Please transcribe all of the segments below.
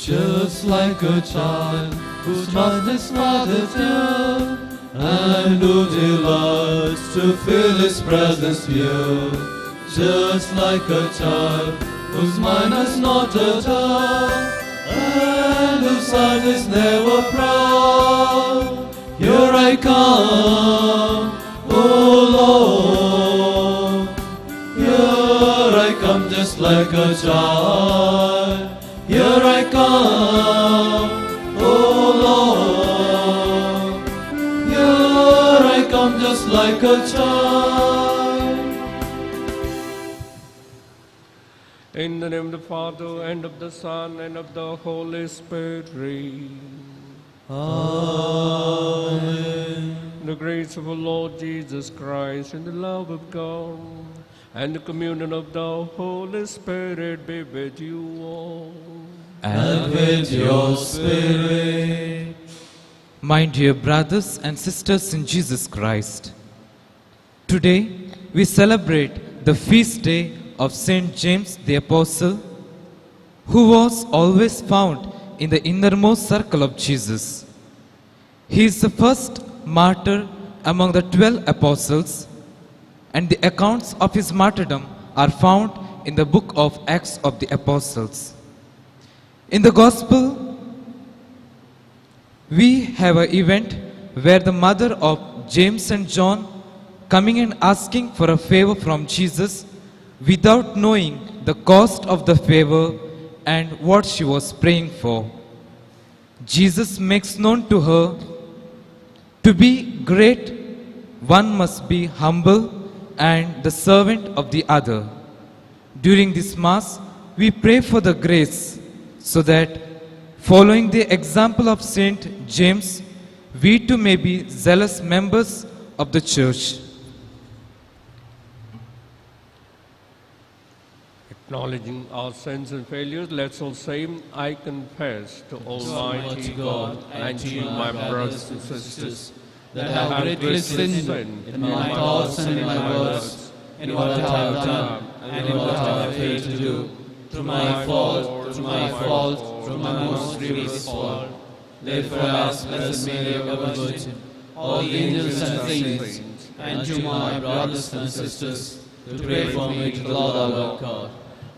Just like a child who trusts his father's care, and who delights to feel his presence here. Just like a child whose mind is not a doubt, and whose heart is never proud. Here I come, oh Lord. Here I come just like a child. Here I come, oh Lord. Here I come just like a child. In the name of the Father, and of the Son, and of the Holy Spirit. Amen. The grace of our Lord Jesus Christ, and the love of God, and the communion of the Holy Spirit be with you all. And with your spirit. My dear brothers and sisters in Jesus Christ, today we celebrate the feast day of Saint James the Apostle, who was always found in the innermost circle of Jesus. He is the first martyr among the 12 apostles, and the accounts of his martyrdom are found in the book of Acts of the Apostles. In the Gospel, we have an event where the mother of James and John coming and asking for a favor from Jesus without knowing the cost of the favor and what she was praying for. Jesus makes known to her, to be great, one must be humble and the servant of the other. During this Mass, we pray for the grace so that, following the example of Saint James, we too may be zealous members of the Church. Acknowledging our sins and failures, let's all say, I confess to Almighty God and to you, my brothers and sisters, that I have greatly sinned in my thoughts and in my words, in what I have done and in what I have failed to do. Through my fault, through my most grievous fault. Therefore I ask Blessed Mary, ever Virgin, all the angels and saints, and you, my brothers and sisters, to pray for me to the Lord our God.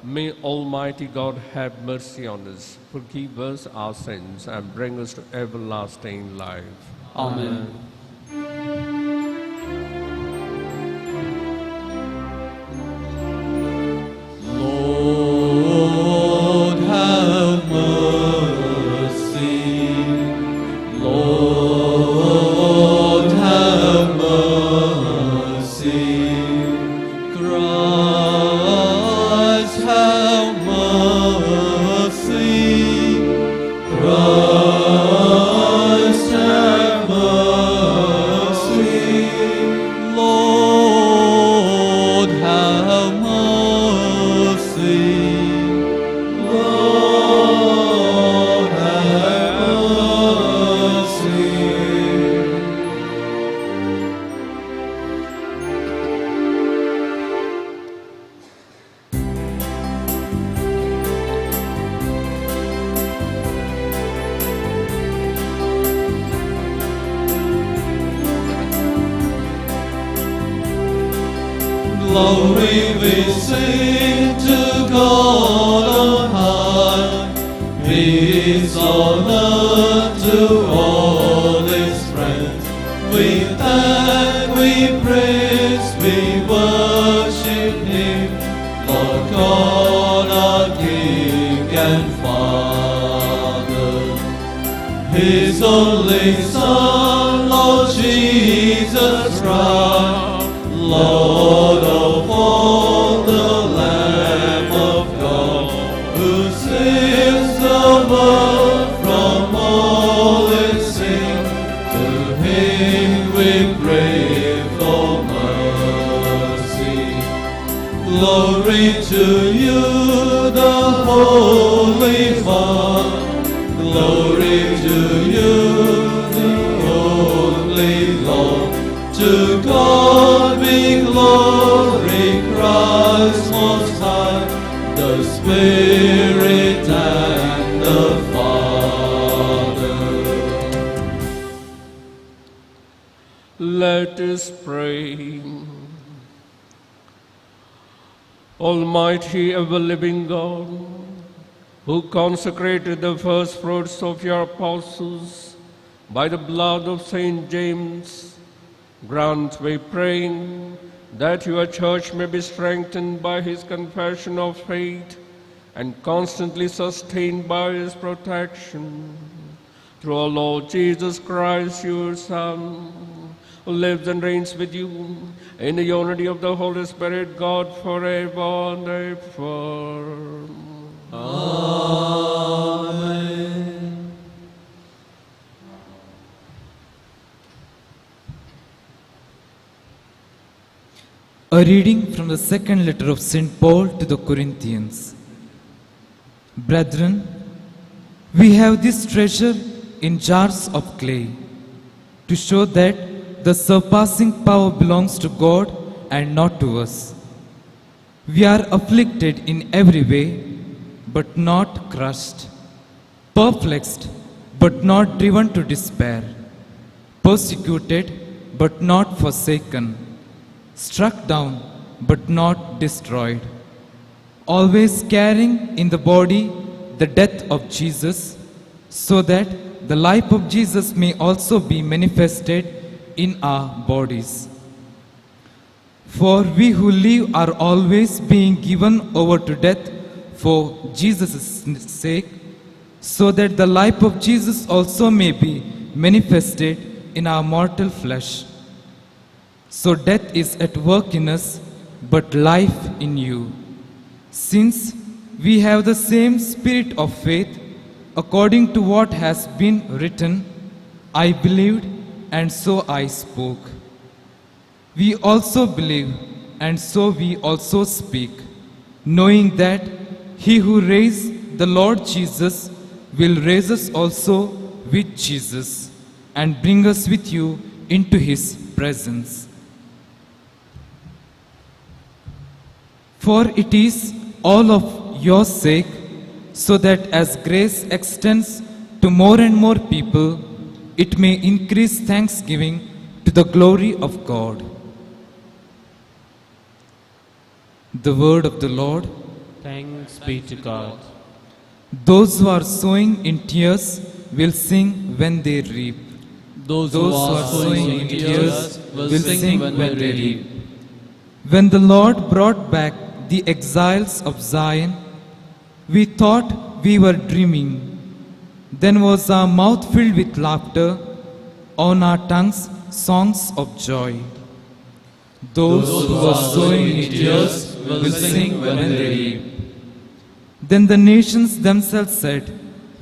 May Almighty God have mercy on us, forgive us our sins, and bring us to everlasting life. Amen. Lord, have mercy. Lord, have mercy. Christ, have mercy. Christ, have mercy. Lord, have mercy. Lord, have mercy. Glory we sing to God on high, peace on earth to all His friends. We thank, we praise, we worship only Son, Lord Jesus Christ, Lord of all, the Lamb of God, who saves the world from all its sin. To him we pray for mercy. Glory to you, the Holy One. Glory to you, the only Lord. To God be glory, Christ most high, the Spirit and the Father. Let us pray. Almighty ever-living God, who consecrated the first fruits of your apostles by the blood of Saint James, grant, we pray, that your church may be strengthened by his confession of faith and constantly sustained by his protection. Through our Lord Jesus Christ, your Son, who lives and reigns with you in the unity of the Holy Spirit, God, forever and ever. Amen. A reading from the second letter of St. Paul to the Corinthians. Brethren, we have this treasure in jars of clay, to show that the surpassing power belongs to God and not to us. We are afflicted in every way, but not crushed, perplexed, but not driven to despair, persecuted, but not forsaken, struck down, but not destroyed, always carrying in the body the death of Jesus, so that the life of Jesus may also be manifested in our bodies. For we who live are always being given over to death for Jesus' sake, so that the life of Jesus also may be manifested in our mortal flesh. So death is at work in us, but life in you. Since we have the same spirit of faith, according to what has been written, I believed, and so I spoke. We also believe, and so we also speak, knowing that he who raised the Lord Jesus will raise us also with Jesus and bring us with you into his presence. For it is all of your sake, so that as grace extends to more and more people, it may increase thanksgiving to the glory of God. The word of the Lord. Thanks be to God. Those who are sowing in tears will sing when they reap. Those who are sowing in tears will sing when they reap. When the Lord brought back the exiles of Zion, we thought we were dreaming. Then was our mouth filled with laughter, on our tongues songs of joy. Those who are sowing in tears will sing when they reap. Then the nations themselves said,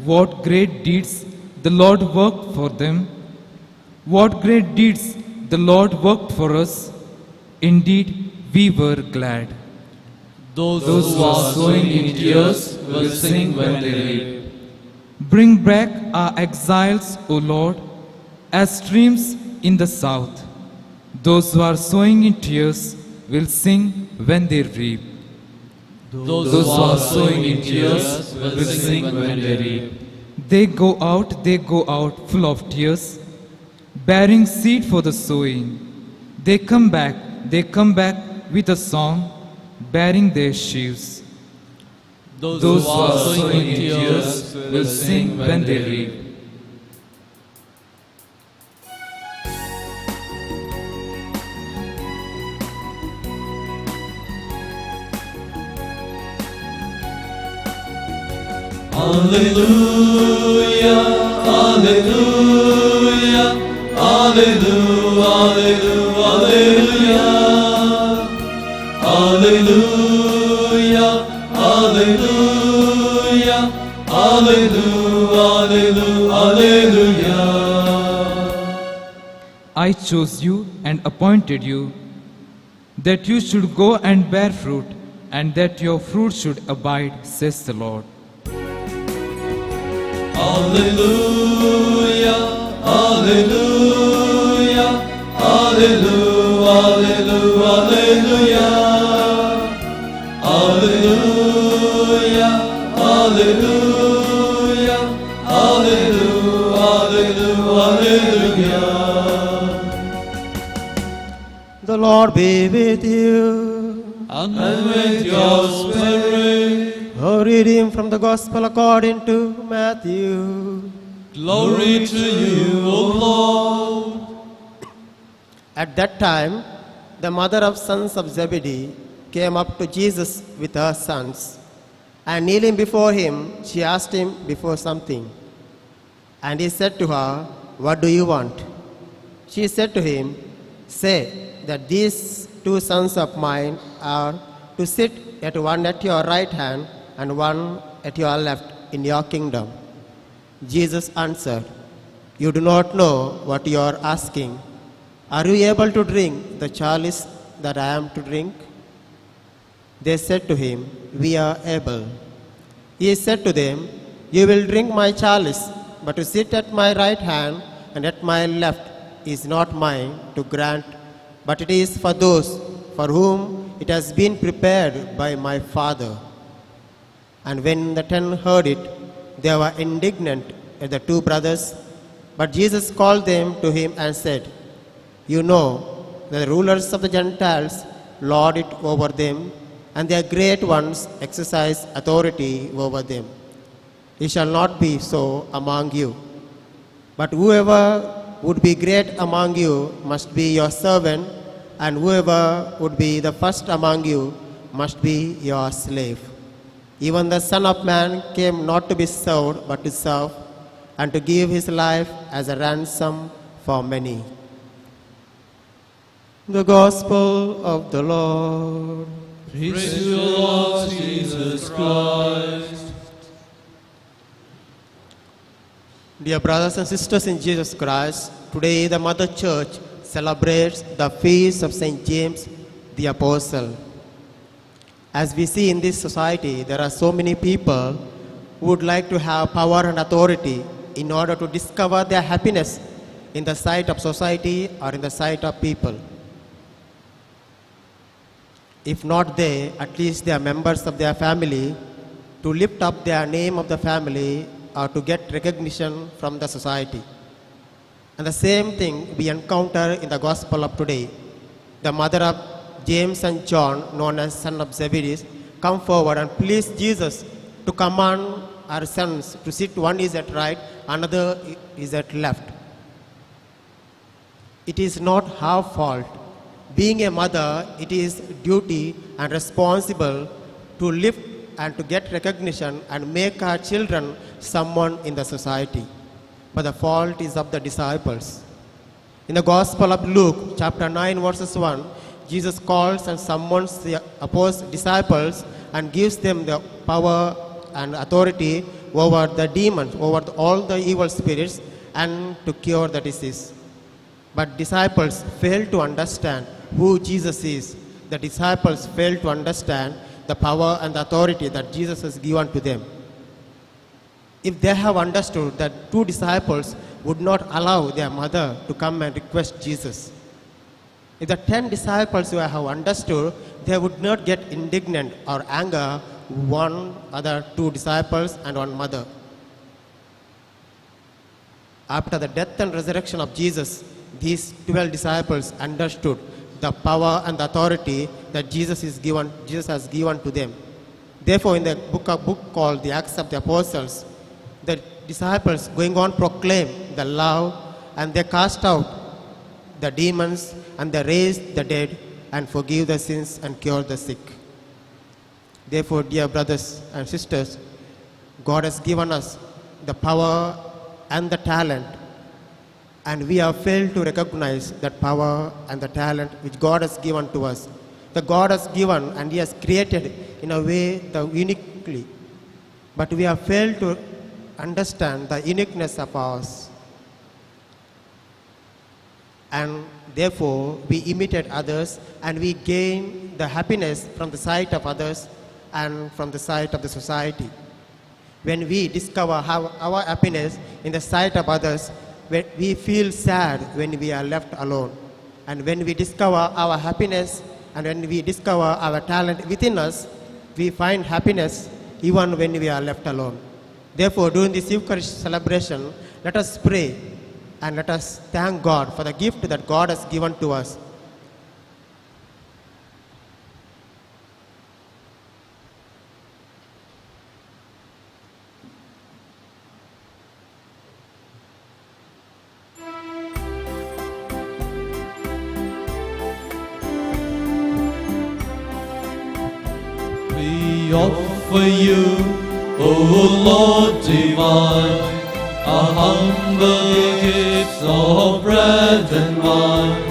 what great deeds the Lord worked for them. What great deeds the Lord worked for us. Indeed, we were glad. Those who are sowing in tears will sing when they reap. Bring back our exiles, O Lord, as streams in the south. Those who are sowing in tears will sing when they reap. Those who are sowing in tears will sing when they reap. They go out full of tears, bearing seed for the sowing. They come back with a song, bearing their sheaves. Those who are sowing in tears will sing when they reap. Alleluia, Alleluia, Alleluia, Alleluia, Alleluia, Alleluia, Alleluia, Alleluia, Alleluia. I chose you and appointed you, that you should go and bear fruit, and that your fruit should abide, says the Lord. Alleluia, Alleluia, Alleluia, Alleluia, Alleluia, Alleluia, Alleluia, Alleluia, Alleluia. The Lord be with you. And with your spirit. A reading from the Gospel according to Matthew. Glory to you, O Lord. At that time, the mother of sons of Zebedee came up to Jesus with her sons, and kneeling before him, she asked him before something. And he said to her, "What do you want?" She said to him, "Say that these two sons of mine are to sit at one at your right hand and one at your left in your kingdom." Jesus answered, "You do not know what you are asking. Are you able to drink the chalice that I am to drink?" They said to him, "We are able." He said to them, "You will drink my chalice, but to sit at my right hand and at my left is not mine to grant, but it is for those for whom it has been prepared by my Father." And when the 10 heard it, they were indignant at the two brothers. But Jesus called them to him and said, "You know that the rulers of the Gentiles lord it over them, and their great ones exercise authority over them. It shall not be so among you. But whoever would be great among you must be your servant, and whoever would be the first among you must be your slave. Even the Son of Man came not to be served, but to serve, and to give his life as a ransom for many." The Gospel of the Lord. Praise to you, Lord Jesus Christ. Dear brothers and sisters in Jesus Christ, today the Mother Church celebrates the feast of St. James the Apostle. As we see in this society, there are so many people who would like to have power and authority in order to discover their happiness in the sight of society or in the sight of people. If not they, at least they are members of their family, to lift up their name of the family or to get recognition from the society. And the same thing we encounter in the Gospel of today. The mother of James and John, known as son of Zebedee, come forward and please Jesus to command our sons to sit. One is at right, another is at left. It is not her fault. Being a mother, it is duty and responsible to lift and to get recognition and make our children someone in the society. But the fault is of the disciples. In the Gospel of Luke, chapter 9, verses 1, Jesus calls and summons the disciples and gives them the power and authority over the demons, over all the evil spirits, and to cure the disease. But disciples fail to understand who Jesus is. The disciples fail to understand the power and the authority that Jesus has given to them. If they have understood that two disciples would not allow their mother to come and request Jesus, if the 10 disciples who have understood, they would not get indignant or anger one other two disciples and one mother. After the death and resurrection of Jesus, these 12 disciples understood the power and the authority that Jesus has given to them. Therefore, in the book called the Acts of the Apostles, the disciples going on proclaim the love, and they cast out the demons, and they raise the dead, and forgive the sins and cure the sick. Therefore, dear brothers and sisters, God has given us the power and the talent, and we have failed to recognize that power and the talent which God has given to us. The God has given and He has created in a way uniquely, but we have failed to understand the uniqueness of ours. And therefore, we imitate others and we gain the happiness from the sight of others and from the sight of the society. When we discover our happiness in the sight of others, we feel sad when we are left alone. And when we discover our happiness and when we discover our talent within us, we find happiness even when we are left alone. Therefore, during this Eucharist celebration, let us pray and let us thank God for the gift that God has given to us. We offer you, O Lord divine, a humble gift of bread and wine.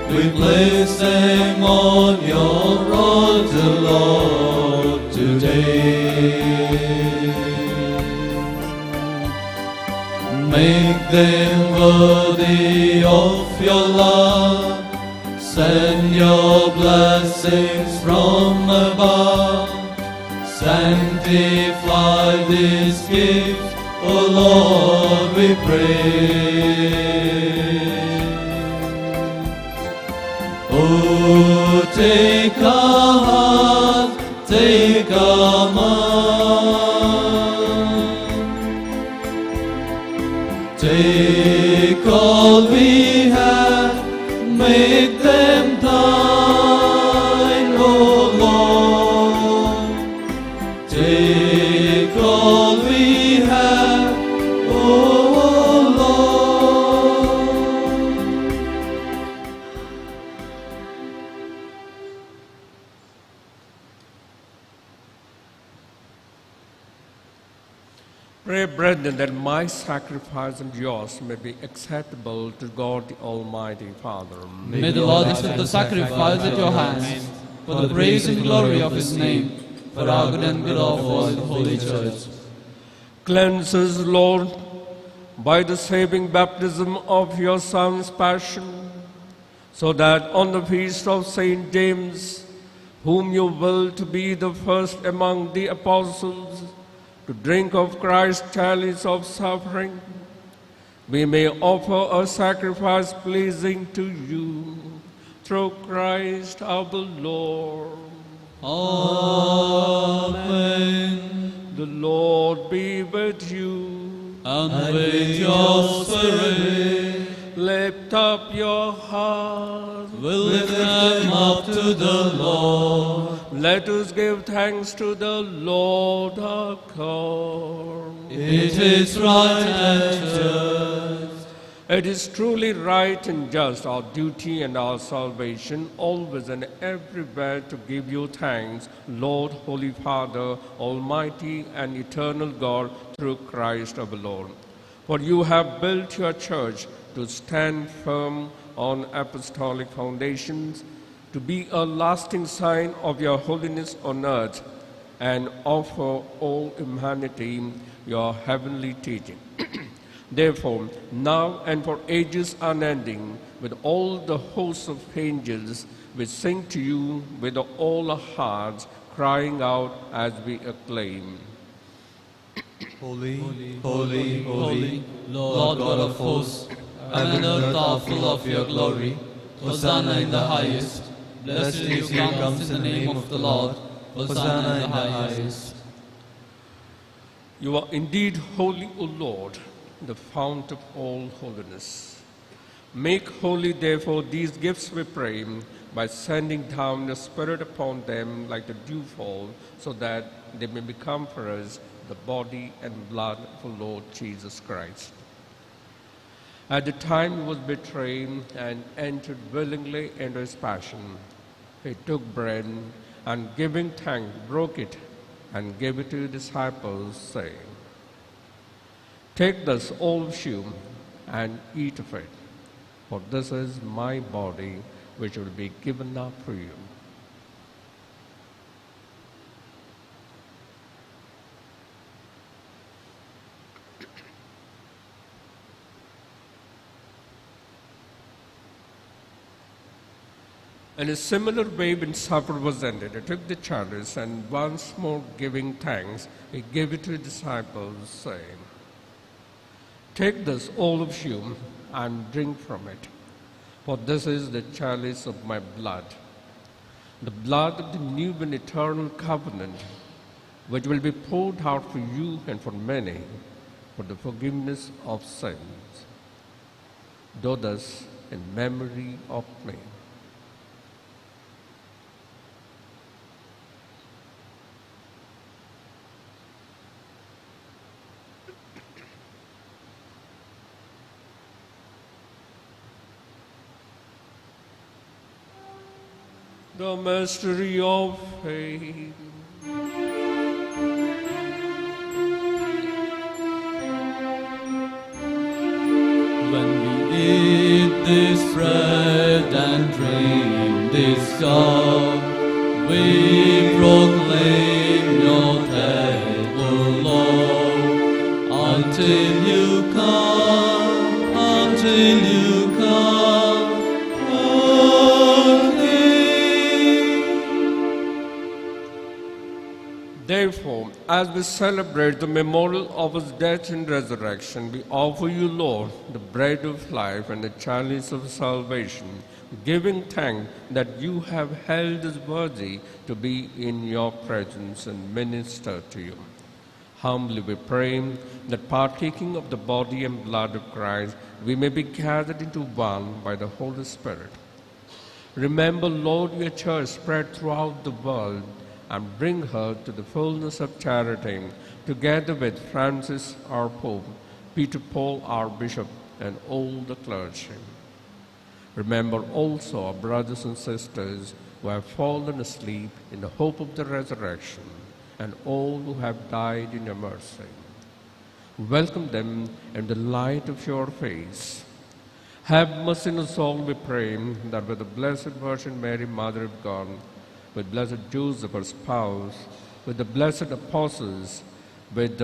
We place them on your altar, Lord, today. Make them worthy of your love. Send your blessings from above. Sanctify this gift, O Lord, we pray. Oh, take our heart, take our mind. Take all we have, make them thine, O Lord. Take all we have, O Lord. Pray, brethren, that my sacrifice and yours may be acceptable to God the Almighty Father. May the Lord accept the sacrifice at your hands, for the praise and glory of His name, for our good and good of all the Holy Church. Cleanse us, Lord, by the saving baptism of your Son's passion, so that on the feast of Saint James, whom you will to be the first among the apostles, to drink of Christ's chalice of suffering, we may offer a sacrifice pleasing to you, through Christ our Lord. Amen. The Lord be with you. And with your spirit, Lift up your hearts. we'll lift them up to the Lord. Let us give thanks to the Lord our God. It is right and just. It is truly right and just, our duty and our salvation, always and everywhere to give you thanks, Lord, Holy Father, Almighty and eternal God, through Christ our Lord. For you have built your church to stand firm on apostolic foundations, to be a lasting sign of your holiness on earth, and offer all humanity your heavenly teaching. Therefore, now and for ages unending, with all the hosts of angels, we sing to you with all our hearts, crying out as we acclaim. Holy, holy, holy, Lord God of hosts, heaven and earth are full of your glory. Hosanna in the highest. Blessed is he who comes in the name of the Lord. Hosanna in the highest. You are indeed holy, O Lord, the fount of all holiness. Make holy, therefore, these gifts, we pray, by sending down the Spirit upon them like the dewfall, so that they may become for us the body and blood of Lord Jesus Christ. At the time he was betrayed and entered willingly into his passion, he took bread and giving thanks, broke it and gave it to his disciples, saying, Take this, all of you, and eat of it, for this is my body, which will be given up for you. In a similar way, when supper was ended, he took the chalice, and once more giving thanks, he gave it to his disciples, saying, Take this, all of you, and drink from it, for this is the chalice of my blood, the blood of the new and eternal covenant, which will be poured out for you and for many for the forgiveness of sins. Do this in memory of me. The mystery of faith. When we eat this bread and drink this cup, we proclaim your death, O Lord, until you come, until you come. Therefore, as we celebrate the memorial of his death and resurrection, we offer you, Lord, the bread of life and the chalice of salvation, giving thanks that you have held us worthy to be in your presence and minister to you. Humbly we pray that partaking of the body and blood of Christ, we may be gathered into one by the Holy Spirit. Remember, Lord, your church spread throughout the world, and bring her to the fullness of charity, together with Francis, our Pope, Peter Paul, our Bishop, and all the clergy. Remember also our brothers and sisters who have fallen asleep in the hope of the resurrection, and all who have died in your mercy. Welcome them in the light of your face. Have mercy on us all, we pray, that with the Blessed Virgin Mary, Mother of God, with blessed Joseph, her spouse, with the blessed apostles, with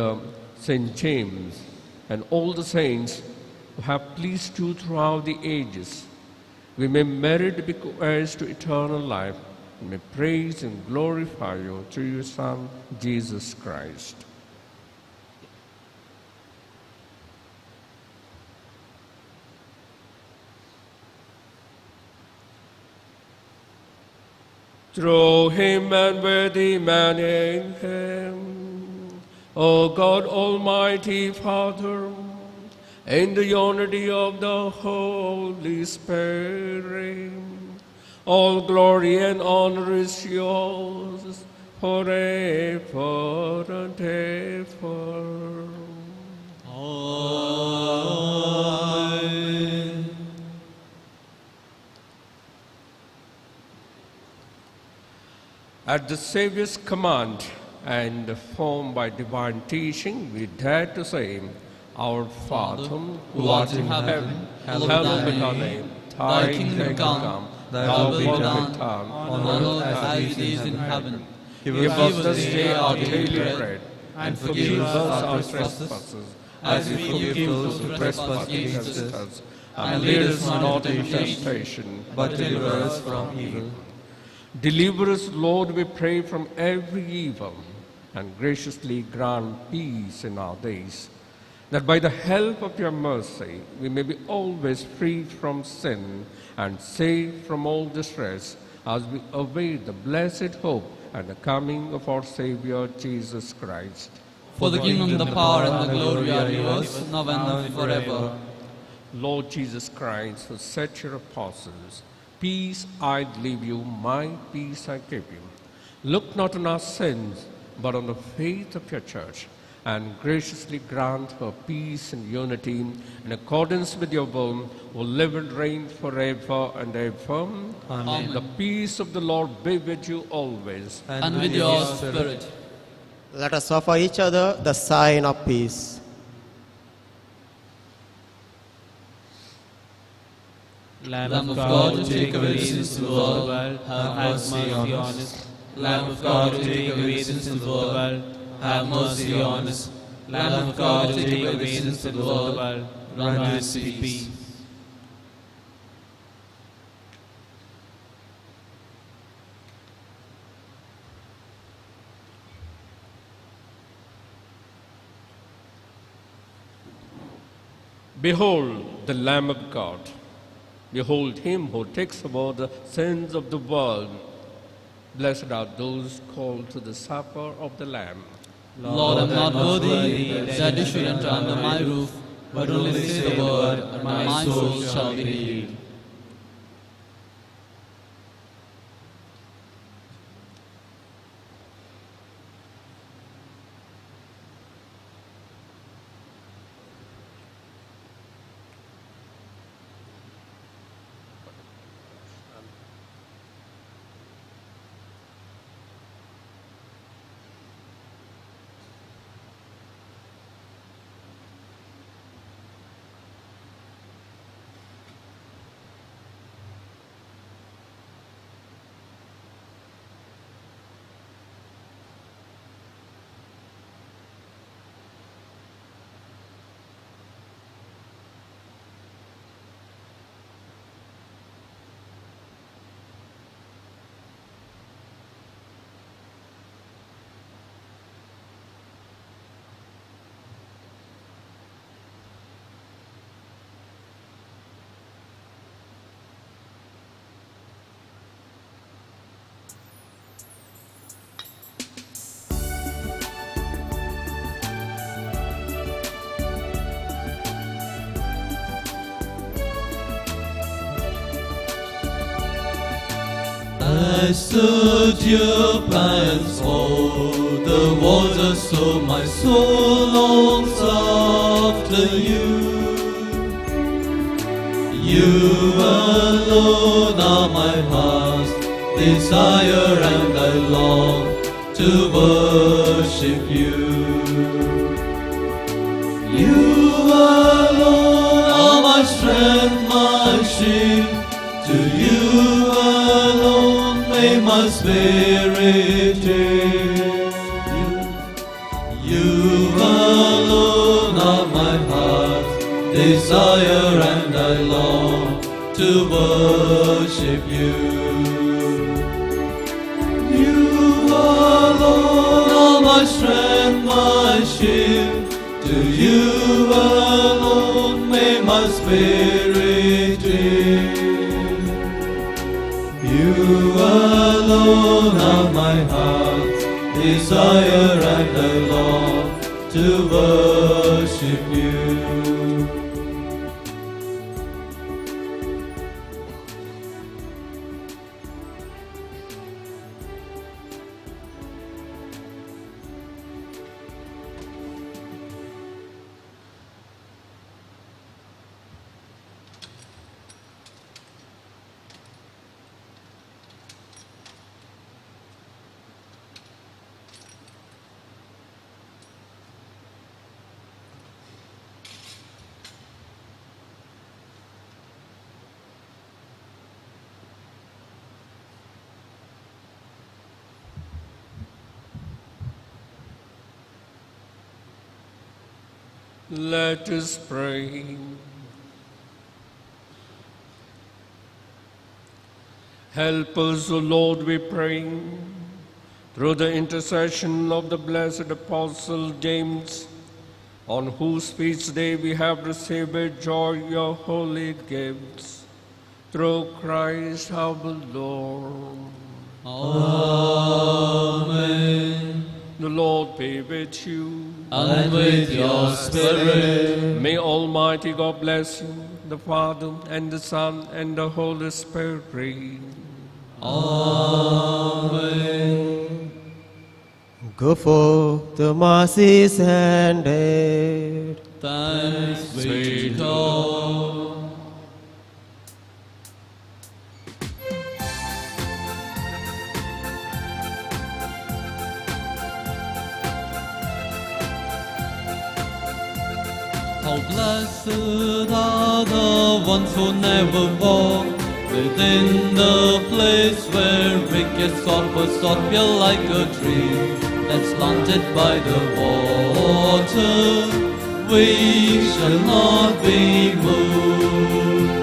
St. James, and all the saints who have pleased you throughout the ages, we may merit to be heirs to eternal life, and may praise and glorify you through your Son, Jesus Christ. Through him and with him and in him, O God, Almighty Father, in the unity of the Holy Spirit, all glory and honor is yours forever and ever. Amen. At the Saviour's command and formed by divine teaching, we dare to say, Our Father, who art in heaven, hallowed be thy name. Thy kingdom come, thy will be done, on earth as it is in heaven. Give us this day our daily bread, and forgive us our trespasses, as we forgive those who trespass against us. And lead us not into temptation, but deliver us from evil. Deliver us, Lord, we pray, from every evil, and graciously grant peace in our days, that by the help of your mercy we may be always free from sin and safe from all distress, as we await the blessed hope and the coming of our Savior Jesus Christ. For the kingdom, the power, and the glory are yours, now and forever. Lord Jesus Christ, who said to your apostles, Peace I leave you, my peace I give you. Look not on our sins, but on the faith of your church, and graciously grant her peace and unity in accordance with your will, who live and reign forever and ever. Amen. The peace of the Lord be with you always. And with your spirit. Let us offer each other the sign of peace. Lamb of God, to take away the sins of the world, have mercy on us. Lamb of God, to take away the sins of the world, have mercy on us. Lamb of God, to take away the sins of the world, grant us peace. Behold the Lamb of God. Behold him who takes away the sins of the world. Blessed are those called to the supper of the Lamb. Lord, I am not worthy that you should enter under my roof, but only say the word, and my soul shall be healed. I stood your plans for the waters, so my soul longs after you. You alone are my heart's desire, and I long to worship you. You alone are my strength, my shield. To you alone may my spirit yield. You alone are my heart's desire, and I long to worship you. You alone are my strength, my shield. To you alone may my spirit yield. You alone are my heart's desire, and I long to worship you. Let us pray. Help us, O Lord, we pray, through the intercession of the blessed Apostle James, on whose feast day we have received with joy your holy gifts, through Christ our Lord. Amen. The Lord be with you. And with your spirit. May Almighty God bless you, the Father, and the Son, and the Holy Spirit. Amen. Go forth, the Mass is ended. Thanks be to God. How blessed are the ones who never walk within the place where wicked scoffers appear like a tree that's planted by the water. We shall not be moved.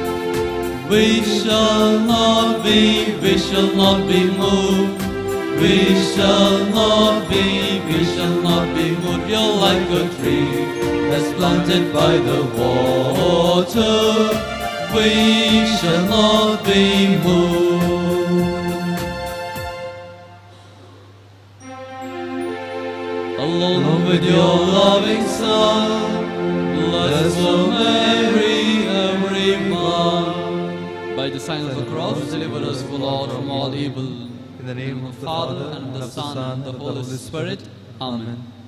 We shall not be moved. We shall not be moved. You're like a tree that's planted by the water. We shall not be moved. Along with your loving Son, blessed Mary, everyone. By the sign of the cross, deliver us, O Lord, from all evil. In the name of the Father, and of the Son, and of the Holy Spirit. Amen.